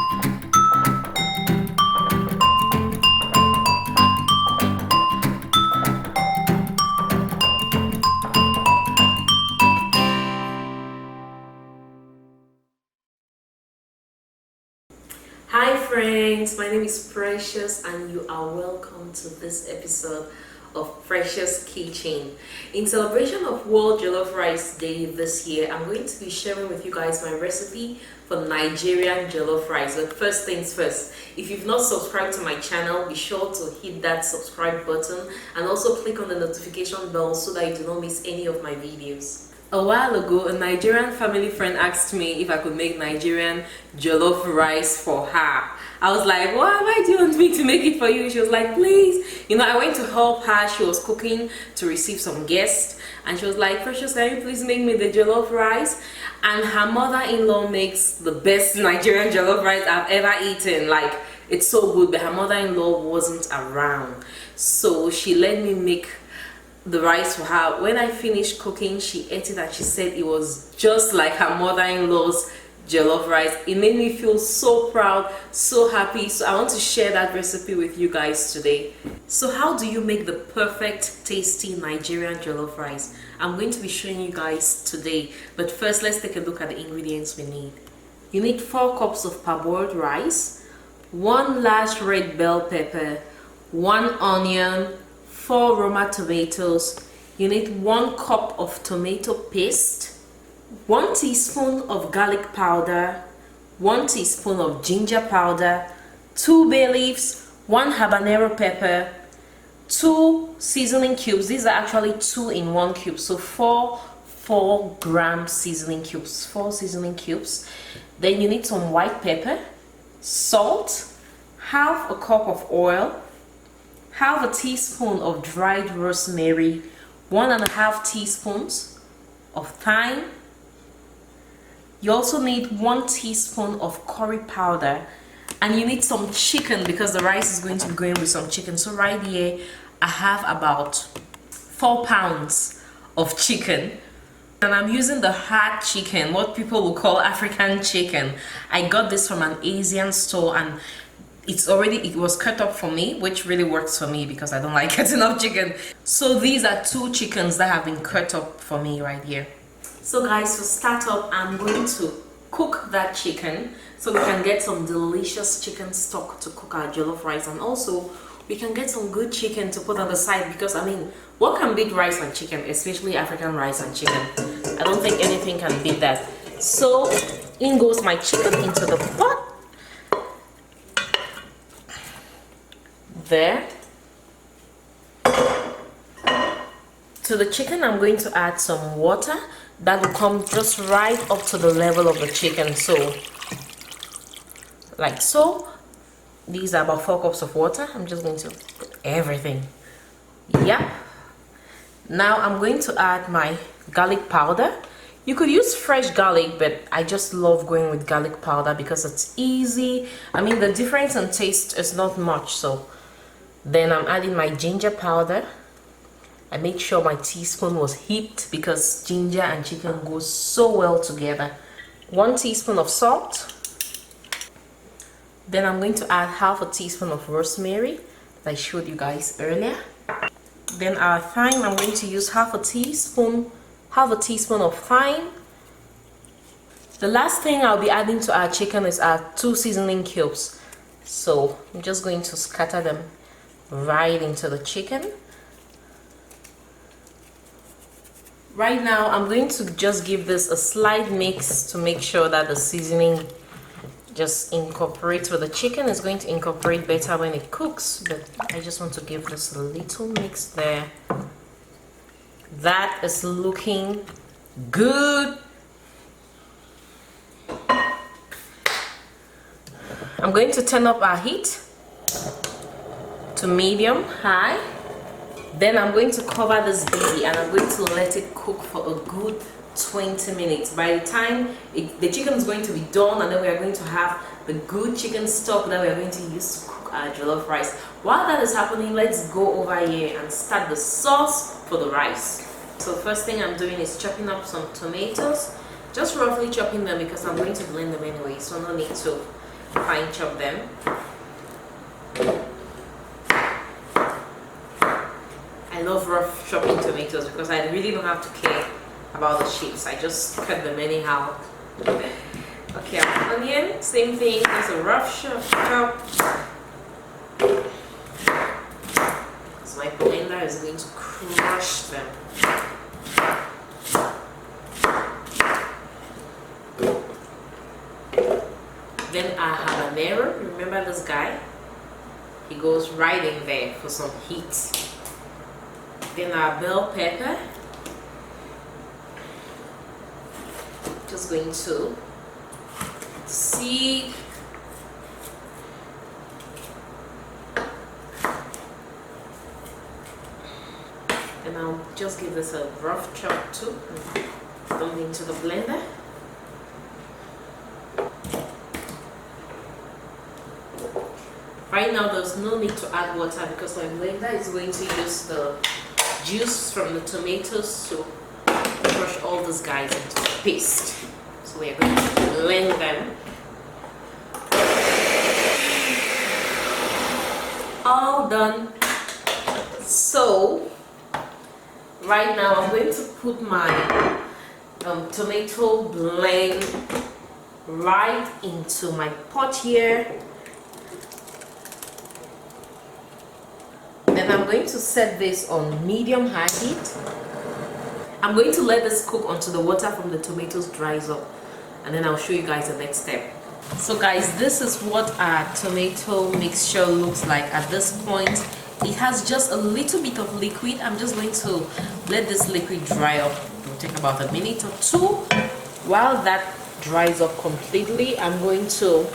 Hi friends, my name is Precious and you are welcome to this episode of Precious Kitchen. In celebration of World Jollof Rice Day this year, I'm going to be sharing with you guys my recipe for Nigerian Jollof Rice. But first things first, if you've not subscribed to my channel, be sure to hit that subscribe button and also click on the notification bell so that you do not miss any of my videos. A while ago, a Nigerian family friend asked me if I could make Nigerian jollof rice for her. I was like, why do you want me to make it for you? She was like, please. You know, I went to help her. She was cooking to receive some guests. And she was like, Precious, can you please make me the jollof rice? And her mother-in-law makes the best Nigerian jollof rice I've ever eaten. Like, it's so good, but her mother-in-law wasn't around. So she let me make the rice for her. When I finished cooking, she ate it and she said it was just like her mother-in-law's jollof rice. It made me feel so proud, so happy. So I want to share that recipe with you guys today. So how do you make the perfect tasty Nigerian jollof rice? I'm going to be showing you guys today, but first let's take a look at the ingredients we need. You need 4 cups of parboiled rice, 1 large red bell pepper, 1 onion, 4 Roma tomatoes. You need 1 cup of tomato paste, 1 teaspoon of garlic powder, 1 teaspoon of ginger powder, 2 bay leaves, 1 habanero pepper, 2 seasoning cubes. These are actually 2 in 1 cube, so 4 gram seasoning cubes, 4 seasoning cubes. Then you need some white pepper, salt, half a cup of oil, half a teaspoon of dried rosemary, 1.5 teaspoons of thyme. You also need 1 teaspoon of curry powder, and you need some chicken because the rice is going to be going with some chicken. So right here I have about 4 pounds of chicken, and I'm using the hard chicken, what people will call African chicken. I got this from an Asian store and it was cut up for me, which really works for me because I don't like cutting up chicken. So these are 2 chickens that have been cut up for me right here. So guys, to start up, I'm going to cook that chicken so we can get some delicious chicken stock to cook our jollof rice, and also we can get some good chicken to put on the side, because I mean, what can beat rice and chicken, especially African rice and chicken? I don't think anything can beat that. So in goes my chicken into the pot. There. To the chicken, I'm going to add some water that will come just right up to the level of the chicken, so like so. These are about 4 cups of water. I'm just going to put everything. Yeah. Now I'm going to add my garlic powder. You could use fresh garlic, but I just love going with garlic powder because it's easy. I mean, the difference in taste is not much. So then I'm adding my ginger powder. I made sure my teaspoon was heaped because ginger and chicken go so well together. 1 teaspoon of salt. Then I'm going to add half a teaspoon of rosemary that I showed you guys earlier. Then our thyme, I'm going to use half a teaspoon of thyme. The last thing I'll be adding to our chicken is our 2 seasoning cubes. So I'm just going to scatter them right into the chicken. Right now I'm going to just give this a slight mix to make sure that the seasoning just incorporates with the chicken. It's going to incorporate better when it cooks, but I just want to give this a little mix there. That is looking good. I'm going to turn up our heat to medium high. Then I'm going to cover this baby and I'm going to let it cook for a good 20 minutes. By the time the chicken is going to be done, and then we are going to have the good chicken stock that we are going to use to cook our jollof rice. While that is happening, let's go over here and start the sauce for the rice. So first thing I'm doing is chopping up some tomatoes, just roughly chopping them because I'm going to blend them anyway, so no need to fine chop them. I love rough chopping tomatoes because I really don't have to care about the shapes. I just cut them anyhow. Okay, onion, same thing as a rough chop. So my blender is going to crush them. Then our habanero, remember this guy? He goes right in there for some heat. Then our bell pepper, just going to seed. And I'll just give this a rough chop too and dump into the blender. Right now there's no need to add water because my blender is going to use the juice from the tomatoes to crush all these guys into a paste. So we're going to blend them. All done. So right now I'm going to put my tomato blend right into my pot here. Then I'm going to set this on medium high heat. I'm going to let this cook until the water from the tomatoes dries up, and then I'll show you guys the next step. So guys, this is what our tomato mixture looks like at this point. It has just a little bit of liquid. I'm just going to let this liquid dry up. It will take about a minute or two. While that dries up completely, I'm going to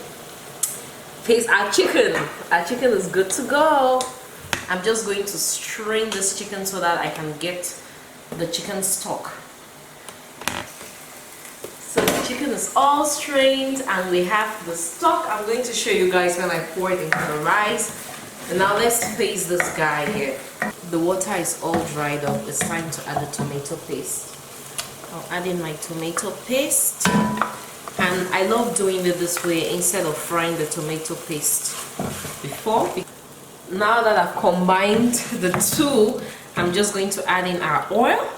paste our chicken. Our chicken is good to go. I'm just going to strain this chicken so that I can get the chicken stock. So the chicken is all strained and we have the stock. I'm going to show you guys when I pour it into the rice. And now let's paste this guy here. The water is all dried up. It's time to add the tomato paste. I'll add in my tomato paste. And I love doing it this way instead of frying the tomato paste before. Now that I've combined the two, I'm just going to add in our oil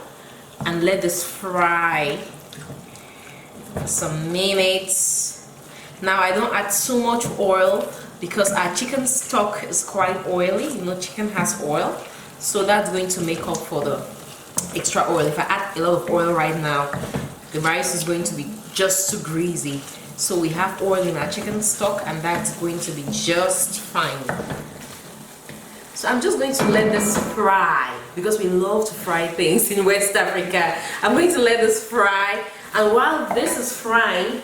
and let this fry for some minutes. Now I don't add too much oil because our chicken stock is quite oily. You know, chicken has oil, so that's going to make up for the extra oil. If I add a lot of oil right now, the rice is going to be just too greasy. So we have oil in our chicken stock and that's going to be just fine. So I'm just going to let this fry because we love to fry things in West Africa. I'm going to let this fry, and while this is frying,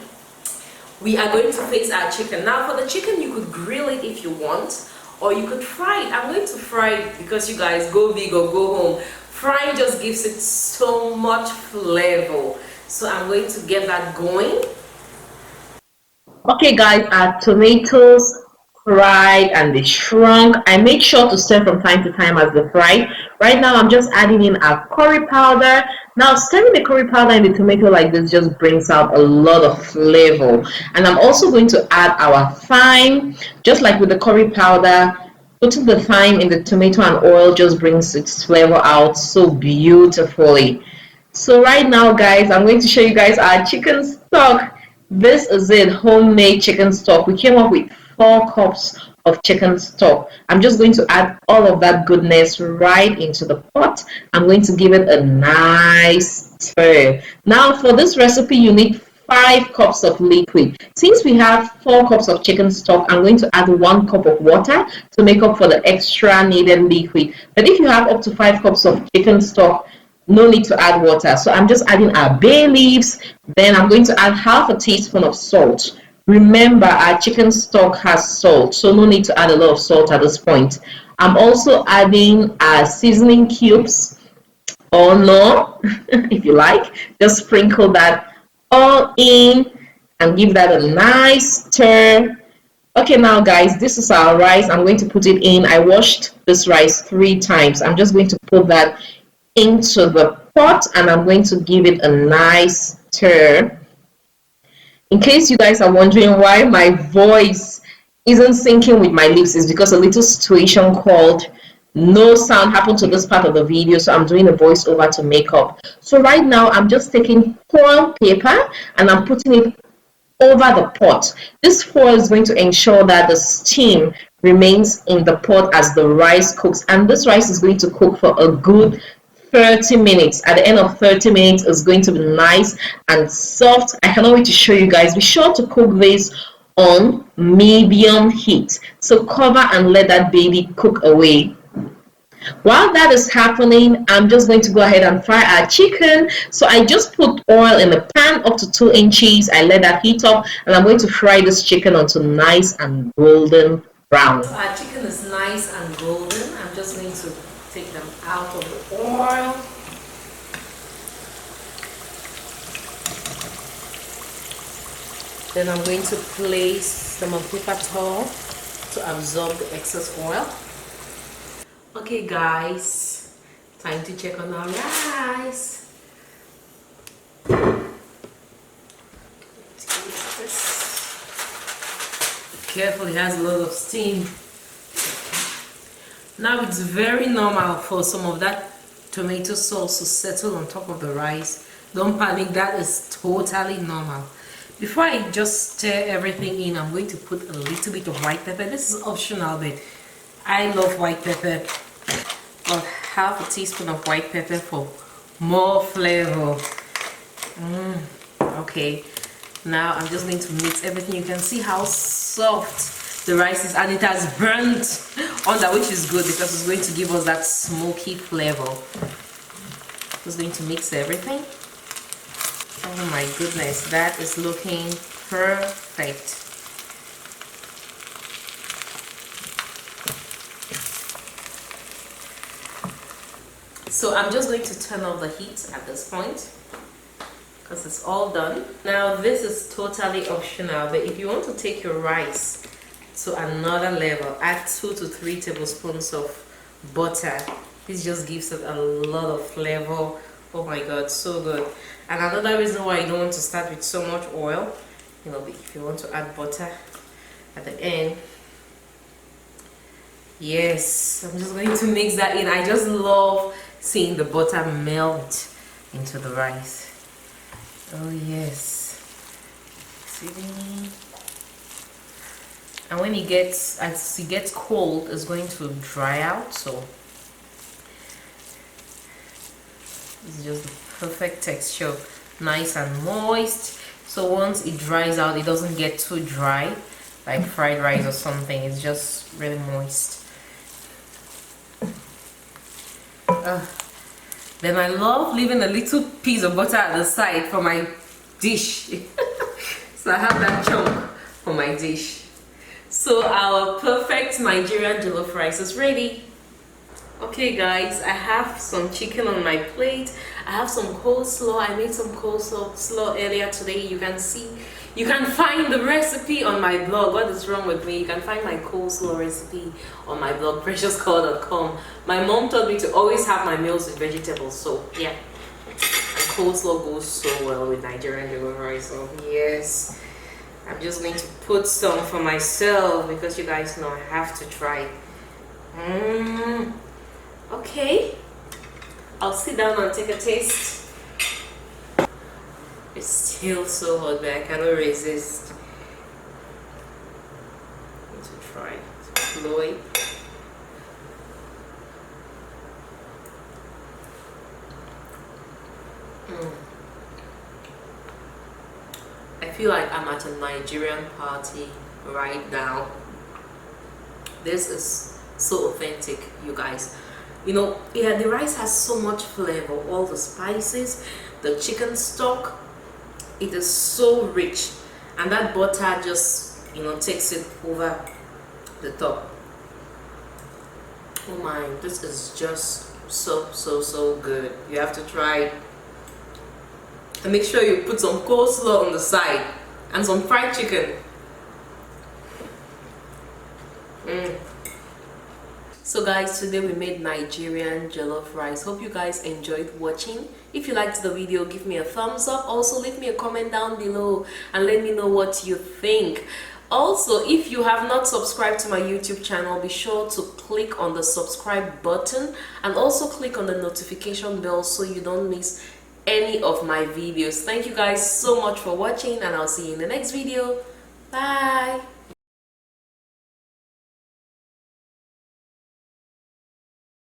we are going to paste our chicken. Now for the chicken, you could grill it if you want, or you could fry it. I'm going to fry it because you guys go big or go home. Frying just gives it so much flavor. So I'm going to get that going. Okay guys, our tomatoes fried and they shrunk. I make sure to stir from time to time as they fry. Right now I'm just adding in our curry powder. Now stirring the curry powder in the tomato like this just brings out a lot of flavor. And I'm also going to add our thyme, just like with the curry powder. Putting the thyme in the tomato and oil just brings its flavor out so beautifully. So right now guys, I'm going to show you guys our chicken stock. This is it, homemade chicken stock. We came up with 4 cups of chicken stock. I'm just going to add all of that goodness right into the pot. I'm going to give it a nice stir. Now for this recipe, you need 5 cups of liquid. Since we have 4 cups of chicken stock, I'm going to add 1 cup of water to make up for the extra needed liquid. But if you have up to 5 cups of chicken stock, no need to add water. So I'm just adding our bay leaves. Then I'm going to add half a teaspoon of salt. Remember, our chicken stock has salt, so no need to add a lot of salt at this point. I'm also adding our seasoning cubes, or no, if you like. Just sprinkle that all in and give that a nice stir. Okay, now guys, this is our rice. I'm going to put it in. I washed this rice 3 times. I'm just going to put that into the pot and I'm going to give it a nice stir. In case you guys are wondering why my voice isn't syncing with my lips, is because a little situation called no sound happened to this part of the video, so I'm doing a voiceover to make up. So right now I'm just taking foil paper and I'm putting it over the pot. This foil is going to ensure that the steam remains in the pot as the rice cooks, and this rice is going to cook for a good 30 minutes. At the end of 30 minutes, it's going to be nice and soft. I cannot wait to show you guys. Be sure to cook this on medium heat. So cover and let that baby cook away. While that is happening, I'm just going to go ahead and fry our chicken. So I just put oil in the pan up to 2 inches. I let that heat up, and I'm going to fry this chicken until nice and golden brown. So our chicken is nice and golden. I'm just going to take them out of the oil. Then I'm going to place some on paper towel to absorb the excess oil. Okay guys, time to check on our rice. Careful, it has a lot of steam. Now it's very normal for some of that tomato sauce to settle on top of the rice. Don't panic, that is totally normal. Before I just stir everything in, I'm going to put a little bit of white pepper. This is optional, but I love white pepper. About half a teaspoon of white pepper for more flavor. Okay, now I'm just going to mix everything. You can see how soft the rice is, and it has burnt under, which is good because it's going to give us that smoky flavor. Just going to mix everything. Oh my goodness, that is looking perfect. So I'm just going to turn off the heat at this point because it's all done. Now this is totally optional, but if you want to take your rice to another level, add 2 to 3 tablespoons of butter. This just gives it a lot of flavor. Oh my god, so good. And another reason why you don't want to start with so much oil, you know, if you want to add butter at the end. Yes, I'm just going to mix that in. I just love seeing the butter melt into the rice. Oh yes. See? And when it gets, as it gets cold, it's going to dry out. So it's just the perfect texture, nice and moist. So once it dries out, it doesn't get too dry like fried rice or something. It's just really moist. Then I love leaving a little piece of butter at the side for my dish. So I have that chunk for my dish. So our perfect Nigerian jollof rice is ready. Okay guys, I have some chicken on my plate. I have some coleslaw. I made some coleslaw earlier today. You can see, you can find the recipe on my blog. What is wrong with me? You can find my coleslaw recipe on my blog, preciouscolor.com. My mom told me to always have my meals with vegetables, so yeah. And coleslaw goes so well with Nigerian jollof rice, so yes. I'm just going to put some for myself because you guys know I have to try. Okay, I'll sit down and take a taste. It's still so hot, but I cannot resist. I need to try to blow it. I feel like I'm at a Nigerian party right now. This is so authentic, you guys. You know, yeah, the rice has so much flavor, all the spices, the chicken stock, it is so rich, and that butter just, you know, takes it over the top. Oh my, this is just so good. You have to try it. And make sure you put some coleslaw on the side and some fried chicken. So guys, today we made Nigerian jollof rice. Hope you guys enjoyed watching. If you liked the video, give me a thumbs up. Also leave me a comment down below and let me know what you think. Also, if you have not subscribed to my YouTube channel, be sure to click on the subscribe button and also click on the notification bell so you don't miss any of my videos. Thank you guys so much for watching, and I'll see you in the next video. Bye.